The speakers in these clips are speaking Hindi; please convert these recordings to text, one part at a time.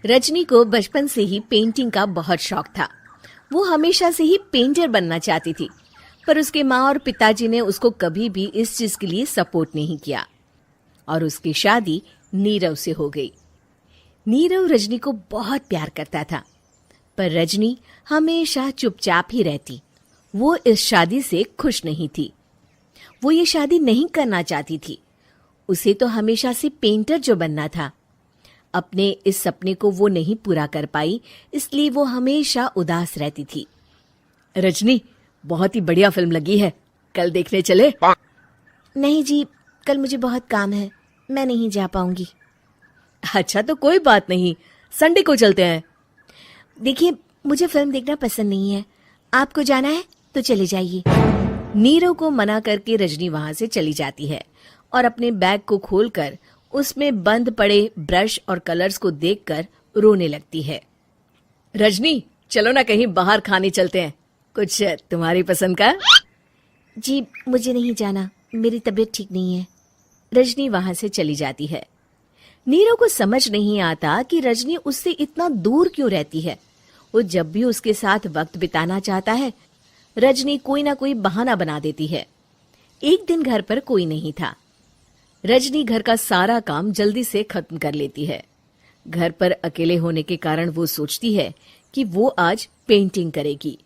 रजनी को बचपन से ही पेंटिंग का बहुत शौक था। वो हमेशा से ही पेंटर बनना चाहती थी, पर उसके माँ और पिताजी ने उसको कभी भी इस चीज के लिए सपोर्ट नहीं किया और उसकी शादी नीरव से हो गई। नीरव रजनी को बहुत प्यार करता था, पर रजनी हमेशा चुपचाप ही रहती। वो इस शादी से खुश नहीं थी। वो ये शादी नहीं करना चाहती थी। उसे तो हमेशा से पेंटर जो बनना था। अपने इस सपने को वो नहीं पूरा कर पाई, इसलिए वो हमेशा उदास रहती थी। रजनी, बहुत ही बढ़िया फिल्म लगी है, कल देखने चले? नहीं जी, कल मुझे बहुत काम है, मैं नहीं जा पाऊंगी। अच्छा तो कोई बात नहीं, संडे को चलते हैं। देखिए, मुझे फिल्म देखना पसंद नहीं है। आपको जाना है तो चले जाइए। नीरव को मना करके रजनी वहां से चली जाती है और अपने बैग को खोलकर उसमें बंद पड़े ब्रश और कलर्स को देखकर रोने लगती है। रजनी, चलो ना कहीं बाहर खाने चलते हैं, कुछ तुम्हारी पसंद का। जी, मुझे नहीं जाना, मेरी तबीयत ठीक नहीं है। रजनी वहां से चली जाती है। नीरव को समझ नहीं आता कि रजनी उससे इतना दूर क्यों रहती है। वो जब भी उसके साथ वक्त बिताना चाहता है, रजनी कोई ना कोई बहाना बना देती है। एक दिन घर पर कोई नहीं था। रजनी घर का सारा काम जल्दी से खत्म कर लेती है। घर पर अकेले होने के कारण वो सोचती है कि वो आज पेंटिंग करेगी।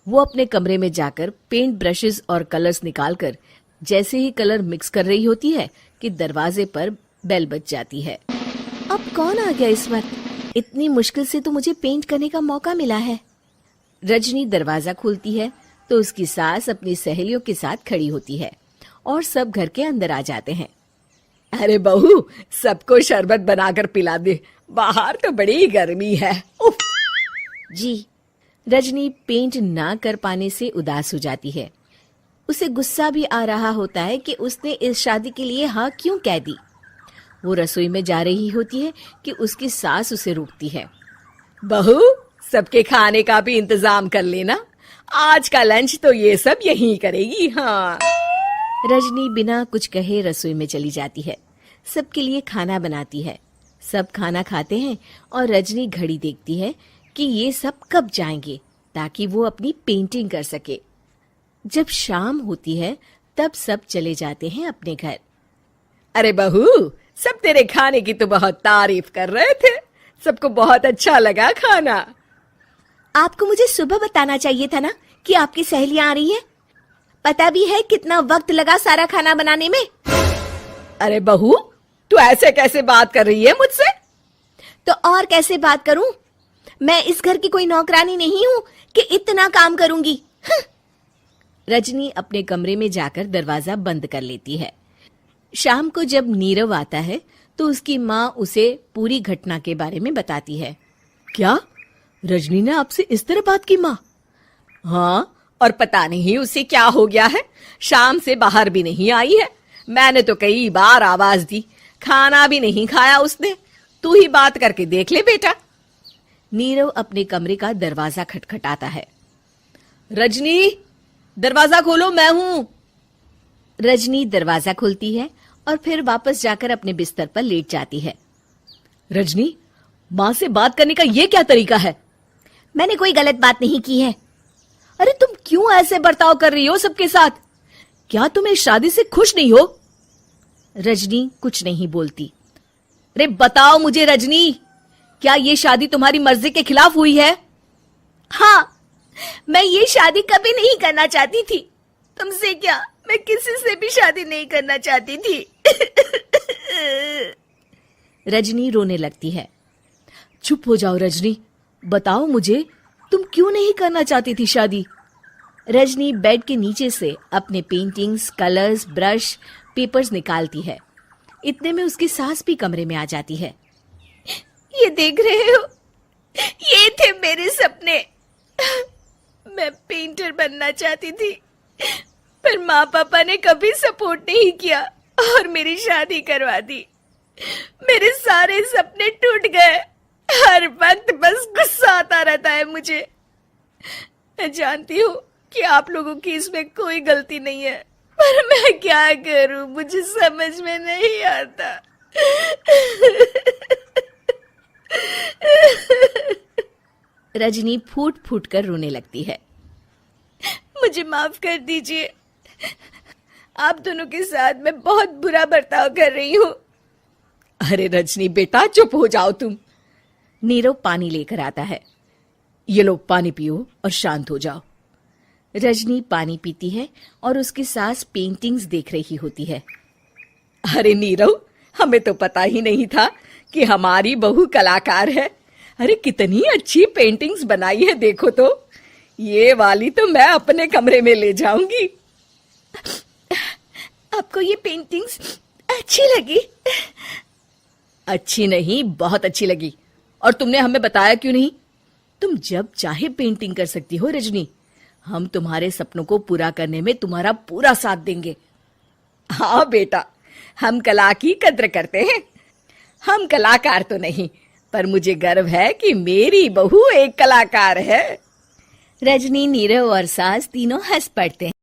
वो अपने कमरे में जाकर पेंट ब्रशेस और कलर्स निकालकर जैसे ही कलर मिक्स कर रही होती है कि दरवाजे पर बेल बज जाती है। अब कौन आ गया इस वक्त? इतनी मुश्किल से तो मुझे पेंट करने का मौका मिला है। रजनी दरवाजा खोलती है तो उसकी सास अपनी सहेलियों के साथ खड़ी होती है और सब घर के अंदर आ जाते हैं। अरे बहू, सबको शरबत बनाकर पिला दे, बाहर तो बड़ी गर्मी है। उफ। जी। रजनी पेंट ना कर पाने से उदास हो जाती है। उसे गुस्सा भी आ रहा होता है कि उसने इस शादी के लिए हाँ क्यों कह दी। वो रसोई में जा रही होती है कि उसकी सास उसे रोकती है। बहू, सबके खाने का भी इंतजाम कर लेना, आज का लंच तो ये सब यहीं करेगी। हाँ। रजनी बिना कुछ कहे रसोई में चली जाती है। सबके लिए खाना बनाती है। सब खाना खाते हैं और रजनी घड़ी देखती है कि ये सब कब जाएंगे ताकि वो अपनी पेंटिंग कर सके। जब शाम होती है तब सब चले जाते हैं अपने घर। अरे बहू, सब तेरे खाने की तो बहुत तारीफ कर रहे थे, सबको बहुत अच्छा लगा खाना। आपको मुझे सुबह बताना चाहिए था ना कि आपकी सहेलियां आ रही हैं। पता भी है कितना वक्त लगा सारा खाना बनाने में। अरे बहू, तू ऐसे कैसे बात कर रही है मुझसे? तो और कैसे बात करूं? मैं इस घर की कोई नौकरानी नहीं हूं कि इतना काम करूंगी। रजनी अपने कमरे में जाकर दरवाजा बंद कर लेती है। शाम को जब नीरव आता है तो उसकी माँ उसे पूरी घटना के बारे में बताती है। क्या रजनी ने आपसे इस तरह बात की माँ? हाँ, और पता नहीं उसे क्या हो गया है, शाम से बाहर भी नहीं आई है। मैंने तो कई बार आवाज दी, खाना भी नहीं खाया उसने। तू ही बात करके देख ले बेटा। नीरव अपने कमरे का दरवाजा खटखटाता है। रजनी, दरवाजा खोलो, मैं हूं। रजनी दरवाजा खोलती है और फिर वापस जाकर अपने बिस्तर पर लेट जाती है। रजनी, माँ से बात करने का ये क्या तरीका है? मैंने कोई गलत बात नहीं की है। अरे तुम क्यों ऐसे बर्ताव कर रही हो सबके साथ? क्या तुम इस शादी से खुश नहीं हो? रजनी कुछ नहीं बोलती। अरे बताओ मुझे रजनी, क्या ये शादी तुम्हारी मर्जी के खिलाफ हुई है? हाँ, मैं ये शादी कभी नहीं करना चाहती थी। तुमसे क्या, मैं किसी से भी शादी नहीं करना चाहती थी। रजनी रोने लगती है। चुप हो जाओ रजनी, बताओ मुझे, तुम क्यों नहीं करना चाहती थी शादी? रजनी बेड के नीचे से अपने पेंटिंग्स, कलर्स, ब्रश, पेपर्स निकालती है। इतने में उसकी सास भी कमरे में आ जाती है। ये देख रहे हो, ये थे मेरे सपने। मैं पेंटर बनना चाहती थी, पर माँ पापा ने कभी सपोर्ट नहीं किया और मेरी शादी करवा दी। मेरे सारे सपने टूट गए। हर वक्त बस गुस्सा आता रहता है मुझे। मैं जानती हूँ कि आप लोगों की इसमें कोई गलती नहीं है, पर मैं क्या करूं, मुझे समझ में नहीं आता। रजनी फूट फूट कर रोने लगती है। मुझे माफ कर दीजिए, आप दोनों के साथ मैं बहुत बुरा बर्ताव कर रही हूँ। अरे रजनी बेटा, चुप हो जाओ तुम। नीरव पानी लेकर आता है। ये लो पानी पियो और शांत हो जाओ। रजनी पानी पीती है और उसकी सास पेंटिंग्स देख रही होती है। अरे नीरव, हमें तो पता ही नहीं था कि हमारी बहू कलाकार है। अरे कितनी अच्छी पेंटिंग्स बनाई है, देखो तो। ये वाली तो मैं अपने कमरे में ले जाऊंगी। आपको ये पेंटिंग्स अच्छी लगी? अच्छी नहीं, बहुत अच्छी लगी। और तुमने हमें बताया क्यों नहीं? तुम जब चाहे पेंटिंग कर सकती हो रजनी। हम तुम्हारे सपनों को पूरा करने में तुम्हारा पूरा साथ देंगे। हाँ बेटा, हम कला की कद्र करते हैं। हम कलाकार तो नहीं, पर मुझे गर्व है कि मेरी बहू एक कलाकार है। रजनी, नीरव और सास तीनों हंस पड़ते हैं।